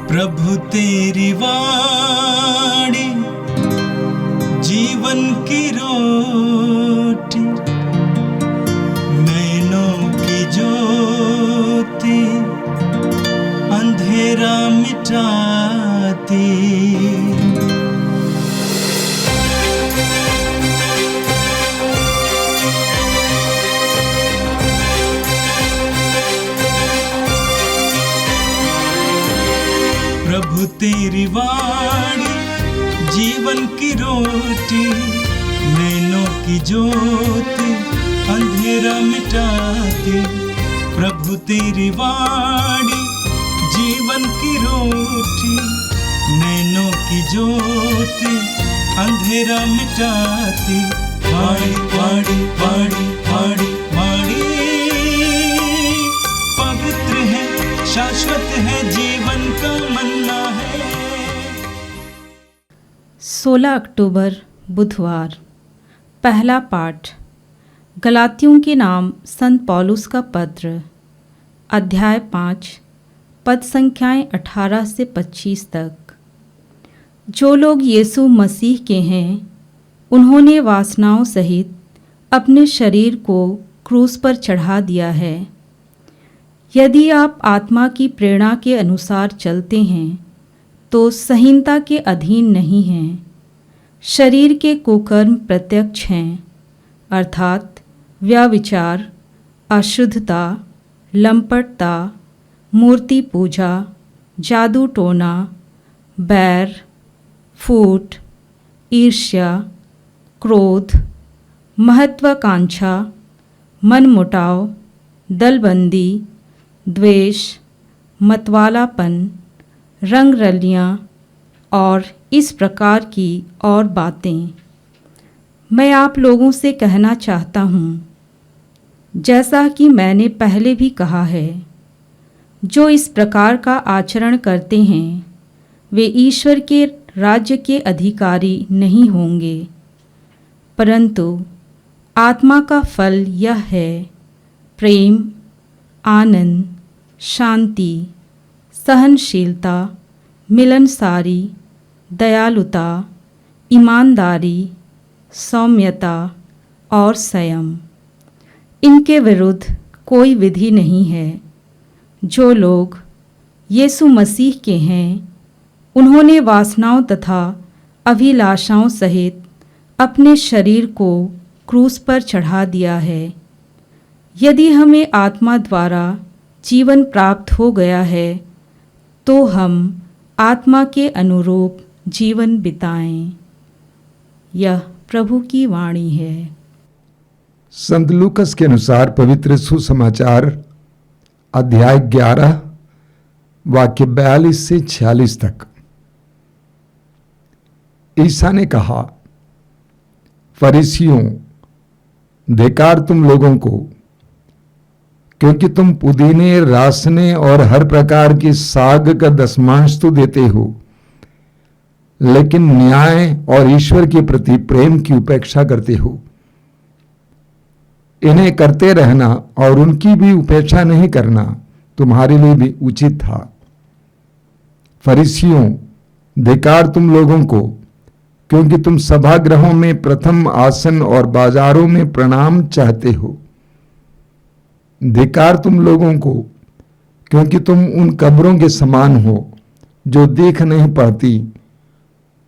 प्रभु तेरी वाणी जीवन की रोटी, नैनों की ज्योति अंधेरा मिटाती। प्रभु तेरी वाणी जीवन की रोटी, नैनों की ज्योति अंधेरा मिटाती। प्रभु तेरी वाणी जीवन की रोटी, नैनों की ज्योति अंधेरा मिटाती। वाणी वाणी वाणी वाणी वाणी पवित्र है, शाश्वत है, जीवन का मन्ना है। 16 अक्टूबर बुधवार। पहला पाठ गलातियों के नाम संत पौलुस का पत्र, अध्याय 5, पद संख्याएं 18 से 25 तक। जो लोग यीशु मसीह के हैं, उन्होंने वासनाओं सहित अपने शरीर को क्रूस पर चढ़ा दिया है। यदि आप आत्मा की प्रेरणा के अनुसार चलते हैं तो संहीनता के अधीन नहीं हैं। शरीर के कुकर्म प्रत्यक्ष हैं, अर्थात व्यभिचार, अशुद्धता, लंपटता, मूर्ति पूजा, जादू टोना, बैर, फूट, ईर्ष्या, क्रोध, महत्वाकांक्षा, मनमुटाव, दलबंदी, द्वेष, मतवालापन, रंगरलियाँ और इस प्रकार की और बातें। मैं आप लोगों से कहना चाहता हूँ, जैसा कि मैंने पहले भी कहा है, जो इस प्रकार का आचरण करते हैं वे ईश्वर के राज्य के अधिकारी नहीं होंगे। परंतु आत्मा का फल यह है, प्रेम, आनंद, शांति, सहनशीलता, मिलनसारी, दयालुता, ईमानदारी, सौम्यता और संयम। इनके विरुद्ध कोई विधि नहीं है। जो लोग यीशु मसीह के हैं, उन्होंने वासनाओं तथा अभिलाषाओं सहित अपने शरीर को क्रूस पर चढ़ा दिया है। यदि हमें आत्मा द्वारा जीवन प्राप्त हो गया है तो हम आत्मा के अनुरूप जीवन बिताएं। यह प्रभु की वाणी है। संत लूकस के अनुसार पवित्र सुसमाचार अध्याय 11 वाक्य 42 से 46 तक। ईसा ने कहा, फरीसियों, धिक्कार तुम लोगों को, क्योंकि तुम पुदीने, रासने और हर प्रकार की साग का दशमांश तो देते हो, लेकिन न्याय और ईश्वर के प्रति प्रेम की उपेक्षा करते हो। इन्हें करते रहना और उनकी भी उपेक्षा नहीं करना तुम्हारे लिए भी उचित था। फरीसियों, धिक्कार तुम लोगों को, क्योंकि तुम सभागृहों में प्रथम आसन और बाजारों में प्रणाम चाहते हो। धिक्कार तुम लोगों को, क्योंकि तुम उन कब्रों के समान हो जो देख नहीं पाती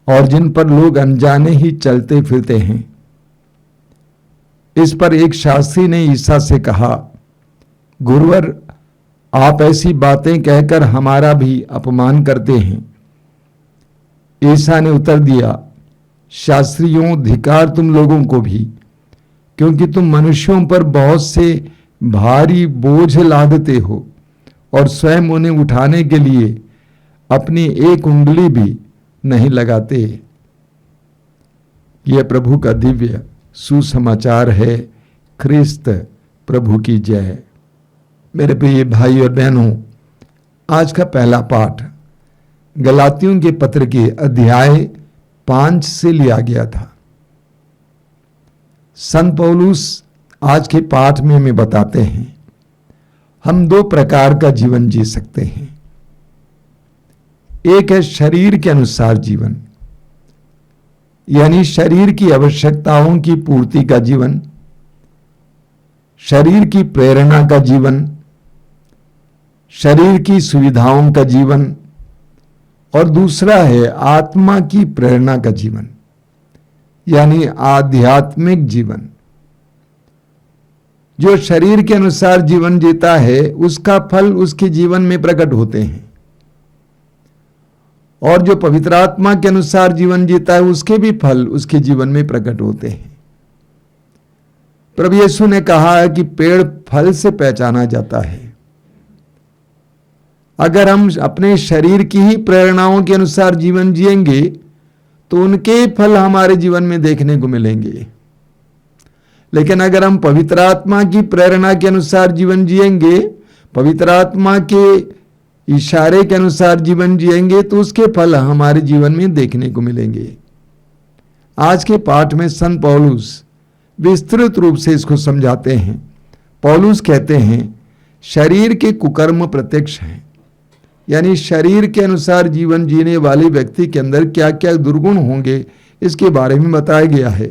और जिन पर लोग अनजाने ही चलते फिरते हैं। इस पर एक शास्त्री ने ईसा से कहा, गुरुवर, आप ऐसी बातें कहकर हमारा भी अपमान करते हैं। ईसा ने उत्तर दिया, शास्त्रियों, धिक्कार तुम लोगों को भी, क्योंकि तुम मनुष्यों पर बहुत से भारी बोझ लादते हो और स्वयं उन्हें उठाने के लिए अपनी एक उंगली भी नहीं लगाते। यह प्रभु का दिव्य सुसमाचार है। ख्रिस्त प्रभु की जय। मेरे प्रिय भाई और बहनों, आज का पहला पाठ गलातियों के पत्र के अध्याय 5 से लिया गया था। संत पौलुस आज के पाठ में हमें बताते हैं हम 2 प्रकार का जीवन जी सकते हैं। एक है शरीर के अनुसार जीवन, यानी शरीर की आवश्यकताओं की पूर्ति का जीवन, शरीर की प्रेरणा का जीवन, शरीर की सुविधाओं का जीवन, और दूसरा है आत्मा की प्रेरणा का जीवन, यानी आध्यात्मिक जीवन। जो शरीर के अनुसार जीवन जीता है उसका फल उसके जीवन में प्रकट होते हैं, और जो पवित्र आत्मा के अनुसार जीवन जीता है उसके भी फल उसके जीवन में प्रकट होते हैं। प्रभु यीशु ने कहा है कि पेड़ फल से पहचाना जाता है। अगर हम अपने शरीर की ही प्रेरणाओं के अनुसार जीवन जिएंगे तो उनके फल हमारे जीवन में देखने को मिलेंगे, लेकिन अगर हम पवित्र आत्मा की प्रेरणा के अनुसार जीवन जिएंगे, पवित्र आत्मा के इशारे के अनुसार जीवन जिएंगे, तो उसके फल हमारे जीवन में देखने को मिलेंगे। आज के पाठ में संत पौलुस विस्तृत रूप से इसको समझाते हैं। पौलुस कहते हैं शरीर के कुकर्म प्रत्यक्ष हैं, यानी शरीर के अनुसार जीवन जीने वाले व्यक्ति के अंदर क्या क्या दुर्गुण होंगे इसके बारे में बताया गया है।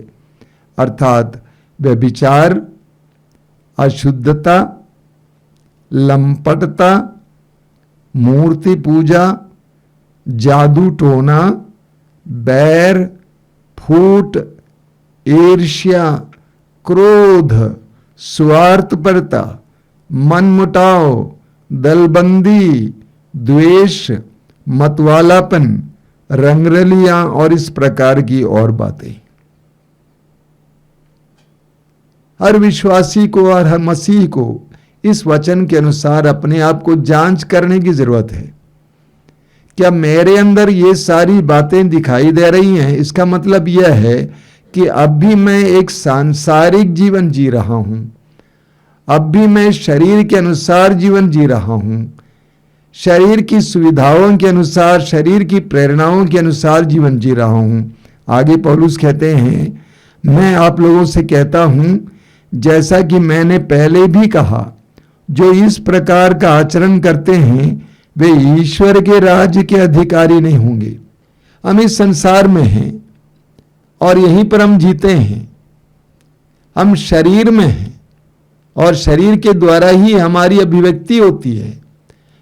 अर्थात व्यभिचार, अशुद्धता, लंपटता, मूर्ति पूजा, जादू टोना, बैर, फूट, ईर्ष्या, क्रोध, स्वार्थपरता, मनमुटाव, दलबंदी, द्वेष, मतवालापन, रंगरलियां और इस प्रकार की और बातें। हर विश्वासी को और हर मसीह को इस वचन के अनुसार अपने आप को जांच करने की जरूरत है। क्या मेरे अंदर ये सारी बातें दिखाई दे रही हैं? इसका मतलब यह है कि अब भी मैं एक सांसारिक जीवन जी रहा हूं, अब भी मैं शरीर के अनुसार जीवन जी रहा हूं, शरीर की सुविधाओं के अनुसार, शरीर की प्रेरणाओं के अनुसार जीवन जी रहा हूं। आगे पौलुस कहते हैं, मैं आप लोगों से कहता हूं जैसा कि मैंने पहले भी कहा, जो इस प्रकार का आचरण करते हैं वे ईश्वर के राज्य के अधिकारी नहीं होंगे। हम इस संसार में हैं और यहीं पर हम जीते हैं, हम शरीर में हैं और शरीर के द्वारा ही हमारी अभिव्यक्ति होती है,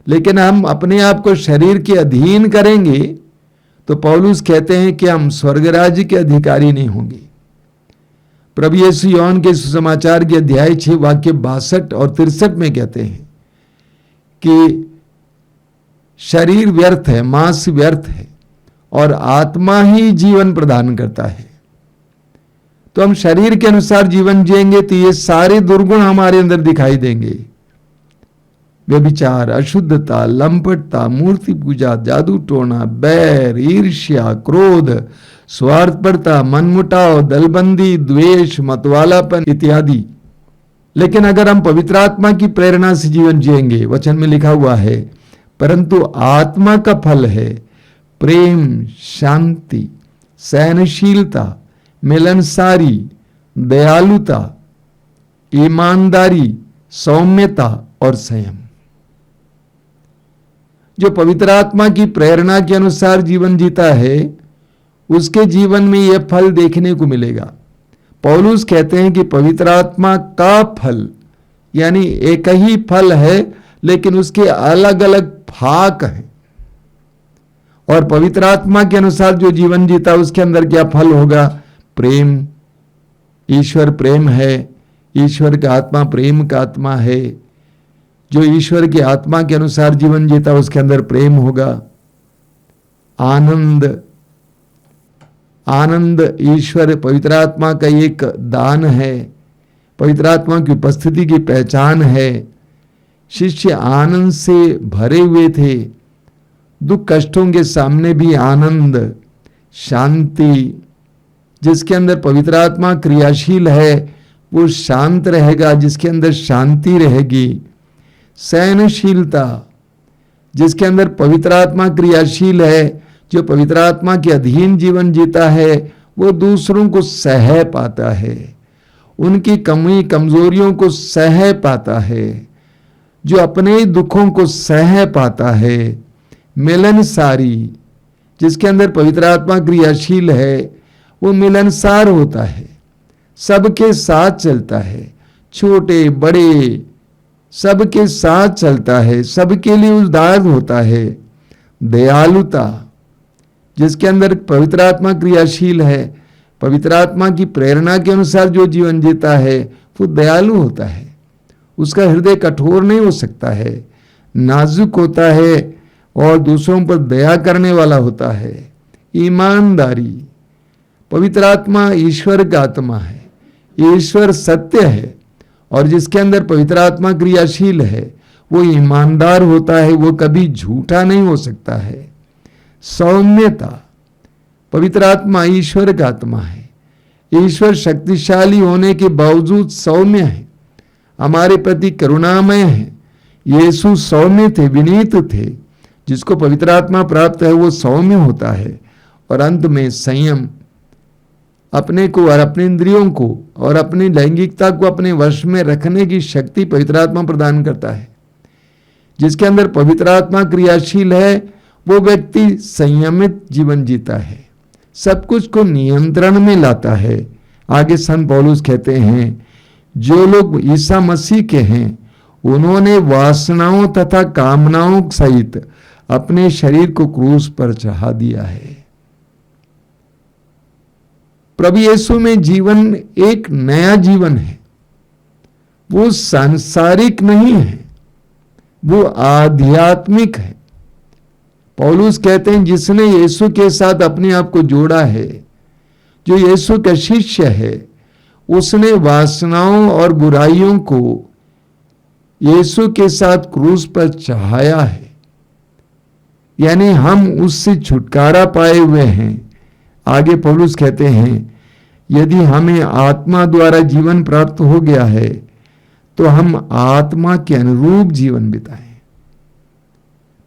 लेकिन हम अपने आप को शरीर के अधीन करेंगे तो पौलुस कहते हैं कि हम स्वर्ग राज्य के अधिकारी नहीं होंगे। प्रभु यीशु यूहन्ना के सुसमाचार के अध्याय 6 वाक्य 62 और 63 में कहते हैं कि शरीर व्यर्थ है, मांस व्यर्थ है और आत्मा ही जीवन प्रदान करता है। तो हम शरीर के अनुसार जीवन जिएंगे तो ये सारे दुर्गुण हमारे अंदर दिखाई देंगे। व्यभिचार, अशुद्धता, लंपटता, मूर्ति पूजा, जादू टोना, बैर, ईर्ष्या, क्रोध, स्वार्थपरता, मनमुटाव, दलबंदी, द्वेष, मतवालापन इत्यादि। लेकिन अगर हम पवित्र आत्मा की प्रेरणा से जीवन जिएंगे, वचन में लिखा हुआ है, परंतु आत्मा का फल है प्रेम, शांति, सहनशीलता, मिलनसारी, दयालुता, ईमानदारी, सौम्यता और संयम। जो पवित्र आत्मा की प्रेरणा के अनुसार जीवन जीता है उसके जीवन में यह फल देखने को मिलेगा। पौलुस कहते हैं कि पवित्र आत्मा का फल, यानी एक ही फल है लेकिन उसके अलग अलग भाग हैं, और पवित्र आत्मा के अनुसार जो जीवन जीता उसके अंदर क्या फल होगा? प्रेम, ईश्वर प्रेम है, ईश्वर का आत्मा प्रेम का आत्मा है। जो ईश्वर की आत्मा के अनुसार जीवन जीता उसके अंदर प्रेम होगा। आनंद, आनंद ईश्वर पवित्र आत्मा का एक दान है, पवित्र आत्मा की उपस्थिति की पहचान है। शिष्य आनंद से भरे हुए थे, दुख कष्टों के सामने भी आनंद, शांति। जिसके अंदर पवित्र आत्मा क्रियाशील है वो शांत रहेगा, जिसके अंदर शांति रहेगी। सहनशीलता, जिसके अंदर पवित्र आत्मा क्रियाशील है, जो पवित्र आत्मा के अधीन जीवन जीता है वो दूसरों को सह पाता है, उनकी कमी कमजोरियों को सह पाता है, जो अपने दुखों को सह पाता है। मिलनसारी, जिसके अंदर पवित्र आत्मा क्रियाशील है, वो मिलनसार होता है, सबके साथ चलता है, छोटे बड़े सबके साथ चलता है, सबके लिए उदार होता है। दयालुता, जिसके अंदर पवित्र आत्मा क्रियाशील है, पवित्र आत्मा की प्रेरणा के अनुसार जो जीवन जीता है वो दयालु होता है, उसका हृदय कठोर नहीं हो सकता है, नाजुक होता है और दूसरों पर दया करने वाला होता है। ईमानदारी, पवित्र आत्मा ईश्वर का आत्मा है, ईश्वर सत्य है और जिसके अंदर पवित्र आत्मा क्रियाशील है वो ईमानदार होता है, वो कभी झूठा नहीं हो सकता है। सौम्यता, पवित्र आत्मा ईश्वर का आत्मा है, ईश्वर शक्तिशाली होने के बावजूद सौम्य है, हमारे प्रति करुणामय है। यीशु सौम्य थे, विनीत थे, जिसको पवित्र आत्मा प्राप्त है वो सौम्य होता है। और अंत में संयम, अपने को और अपने इंद्रियों को और अपनी लैंगिकता को अपने वश में रखने की शक्ति पवित्र आत्मा प्रदान करता है। जिसके अंदर पवित्र आत्मा क्रियाशील है वो व्यक्ति संयमित जीवन जीता है, सब कुछ को नियंत्रण में लाता है। आगे संत पौलुस कहते हैं, जो लोग ईसा मसीह के हैं उन्होंने वासनाओं तथा कामनाओं सहित अपने शरीर को क्रूस पर चढ़ा दिया है। प्रभु यीशु में जीवन एक नया जीवन है, वो सांसारिक नहीं है, वो आध्यात्मिक है। पौलुस कहते हैं, जिसने यीशु के साथ अपने आप को जोड़ा है, जो यीशु का शिष्य है, उसने वासनाओं और बुराइयों को यीशु के साथ क्रूस पर चढ़ाया है। यानी हम उससे छुटकारा पाए हुए हैं। आगे पौलुस कहते हैं, यदि हमें आत्मा द्वारा जीवन प्राप्त हो गया है तो हम आत्मा के अनुरूप जीवन बिताएं।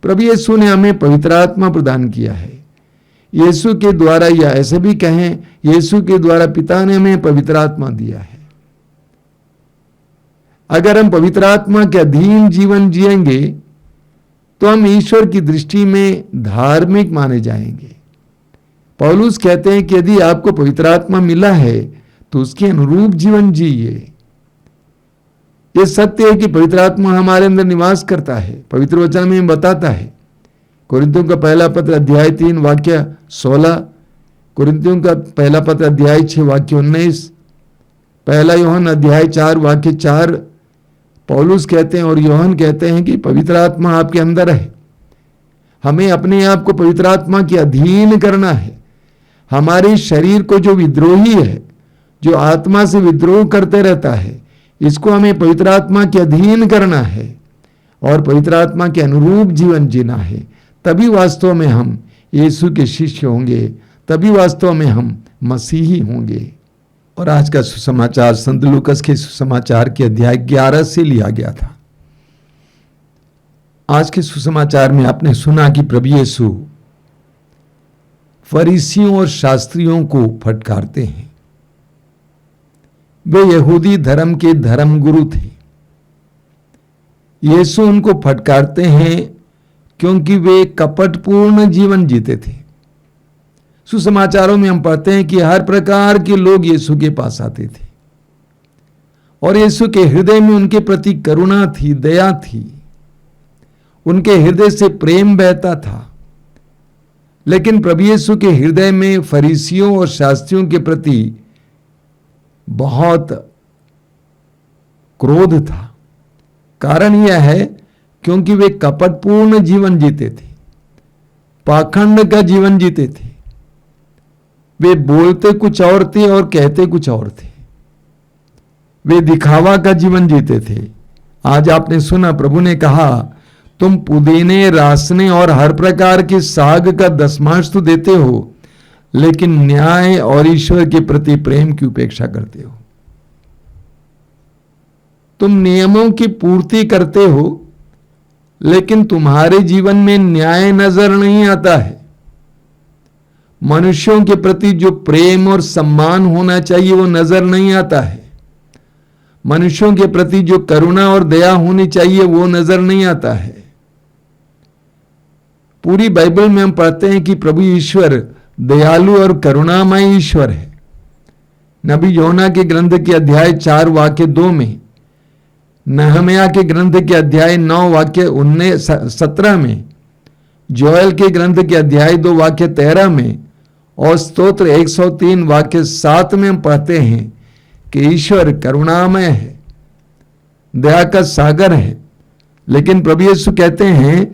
प्रभु यीशु ने हमें पवित्र आत्मा प्रदान किया है। यीशु के द्वारा, या ऐसे भी कहें, यीशु के द्वारा पिता ने हमें पवित्र आत्मा दिया है। अगर हम पवित्र आत्मा के अधीन जीवन जिएंगे तो हम ईश्वर की दृष्टि में धार्मिक माने जाएंगे। पौलुस कहते हैं कि यदि आपको पवित्र आत्मा मिला है तो उसके अनुरूप जीवन जिए। यह सत्य है कि पवित्र आत्मा हमारे अंदर निवास करता है। पवित्र वचन में बताता है, कोरिन्थियों का पहला पत्र अध्याय 3 वाक्य 16, कोरिन्थियों का पहला पत्र अध्याय 6 वाक्य 19, पहला योहन अध्याय 4 वाक्य 4। पौलुस कहते हैं और योहन कहते हैं कि पवित्र आत्मा आपके अंदर है। हमें अपने आप को पवित्र आत्मा के अधीन करना है। हमारे शरीर को जो विद्रोही है, जो आत्मा से विद्रोह करते रहता है, इसको हमें पवित्र आत्मा के अधीन करना है और पवित्र आत्मा के अनुरूप जीवन जीना है। तभी वास्तव में हम यीशु के शिष्य होंगे, तभी वास्तव में हम मसीही होंगे। और आज का सुसमाचार संत लूकस के सुसमाचार के अध्याय 11 से लिया गया था। आज के सुसमाचार में आपने सुना कि प्रभु यीशु फरीसियों और शास्त्रियों को फटकारते हैं। वे यहूदी धर्म के धर्मगुरु थे। यीशु उनको फटकारते हैं क्योंकि वे कपटपूर्ण जीवन जीते थे। सुसमाचारों में हम पढ़ते हैं कि हर प्रकार के लोग यीशु के पास आते थे और यीशु के हृदय में उनके प्रति करुणा थी, दया थी, उनके हृदय से प्रेम बहता था। लेकिन प्रभु यीशु के हृदय में फरीसियों और शास्त्रियों के प्रति बहुत क्रोध था। कारण यह है क्योंकि वे कपटपूर्ण जीवन जीते थे, पाखंड का जीवन जीते थे। वे बोलते कुछ और थे और कहते कुछ और थे। वे दिखावा का जीवन जीते थे। आज आपने सुना, प्रभु ने कहा, तुम पुदीने, रासने और हर प्रकार के साग का दशमांश तो देते हो, लेकिन न्याय और ईश्वर के प्रति प्रेम की उपेक्षा करते हो। तुम नियमों की पूर्ति करते हो, लेकिन तुम्हारे जीवन में न्याय नजर नहीं आता है। मनुष्यों के प्रति जो प्रेम और सम्मान होना चाहिए वो नजर नहीं आता है। मनुष्यों के प्रति जो करुणा और दया होनी चाहिए वो नजर नहीं आता है। पूरी बाइबल में हम पढ़ते हैं कि प्रभु ईश्वर दयालु और करुणामय ईश्वर है। नबी योना के ग्रंथ के अध्याय 4 वाक्य 2 में, नहम्याह के ग्रंथ के अध्याय 9 वाक्य 17 में, जोएल के ग्रंथ के अध्याय 2 वाक्य 13 में और स्तोत्र 103 वाक्य 7 में हम पढ़ते हैं कि ईश्वर करुणामय है, दया का सागर है। लेकिन प्रभु यीशु कहते हैं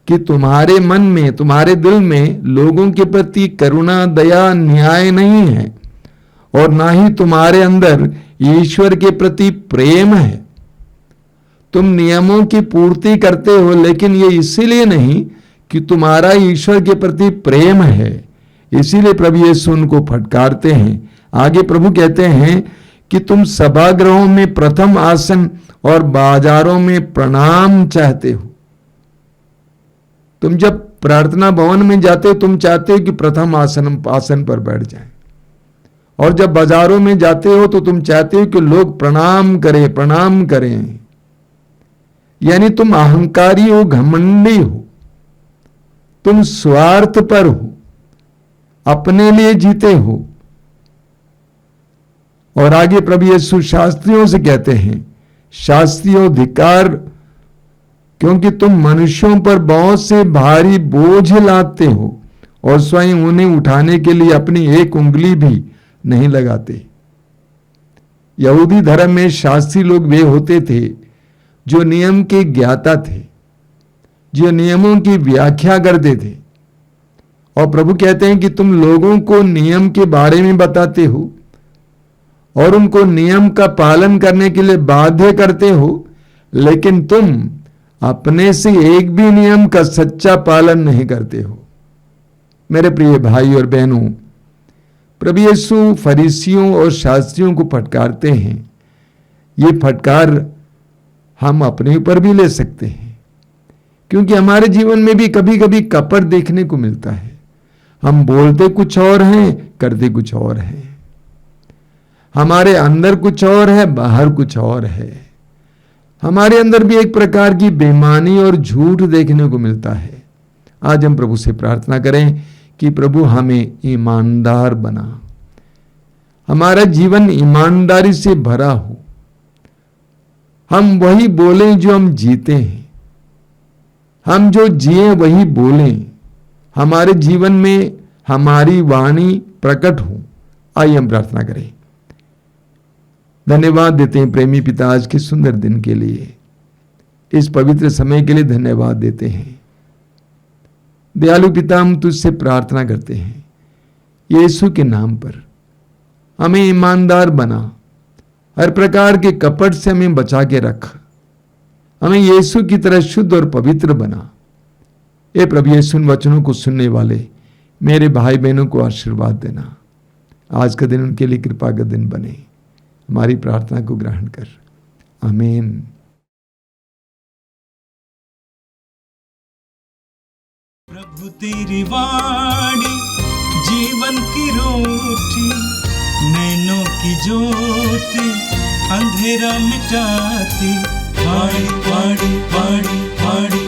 कि तुम्हारे मन में, तुम्हारे दिल में लोगों के प्रति करुणा, दया, न्याय नहीं है और ना ही तुम्हारे अंदर ईश्वर के प्रति प्रेम है। तुम नियमों की पूर्ति करते हो, लेकिन ये इसीलिए नहीं कि तुम्हारा ईश्वर के प्रति प्रेम है। इसीलिए प्रभु यीशु उनको फटकारते हैं। आगे प्रभु कहते हैं कि तुम सभागृहों में प्रथम आसन और बाजारों में प्रणाम चाहते हो। तुम जब प्रार्थना भवन में जाते हो, तुम चाहते हो कि प्रथम आसन पर बैठ जाएं, और जब बाजारों में जाते हो तो तुम चाहते हो कि लोग प्रणाम करें। यानी तुम अहंकारी हो, घमंडी हो, तुम स्वार्थ पर हो, अपने लिए जीते हो। और आगे प्रभु यीशु शास्त्रियों से कहते हैं, शास्त्रियों धिक्कार, क्योंकि तुम मनुष्यों पर बहुत से भारी बोझ लादते हो और स्वयं उन्हें उठाने के लिए अपनी एक उंगली भी नहीं लगाते। यहूदी धर्म में शास्त्री लोग वे होते थे जो नियम के ज्ञाता थे, जो नियमों की व्याख्या करते थे। और प्रभु कहते हैं कि तुम लोगों को नियम के बारे में बताते हो और उनको नियम का पालन करने के लिए बाध्य करते हो, लेकिन तुम अपने से एक भी नियम का सच्चा पालन नहीं करते हो। मेरे प्रिय भाई और बहनों, प्रभु यीशु फरीसियों और शास्त्रियों को फटकारते हैं। ये फटकार हम अपने ऊपर भी ले सकते हैं, क्योंकि हमारे जीवन में भी कभी कभी कपट देखने को मिलता है। हम बोलते कुछ और हैं, करते कुछ और हैं। हमारे अंदर कुछ और है, बाहर कुछ और है। हमारे अंदर भी एक प्रकार की बेईमानी और झूठ देखने को मिलता है। आज हम प्रभु से प्रार्थना करें कि प्रभु हमें ईमानदार बना, हमारा जीवन ईमानदारी से भरा हो, हम वही बोलें जो हम जीते हैं, हम जो जिए वही बोलें, हमारे जीवन में हमारी वाणी प्रकट हो। आइए हम प्रार्थना करें। धन्यवाद देते हैं प्रेमी पिता आज के सुंदर दिन के लिए, इस पवित्र समय के लिए धन्यवाद देते हैं। दयालु पिता, हम तुझसे प्रार्थना करते हैं, यीशु के नाम पर हमें ईमानदार बना, हर प्रकार के कपट से हमें बचा के रख, हमें यीशु की तरह शुद्ध और पवित्र बना। ए प्रभु यीशु, इन वचनों को सुनने वाले मेरे भाई बहनों को आशीर्वाद देना। आज का दिन उनके लिए कृपा का दिन बने। हमारी प्रार्थना को ग्रहण कर, आमीन। प्रभु तेरी वाणी जीवन की रोटी, नैनों की ज्योति अंधेरा मिटाती। वाणी वाणी वाणी वाणी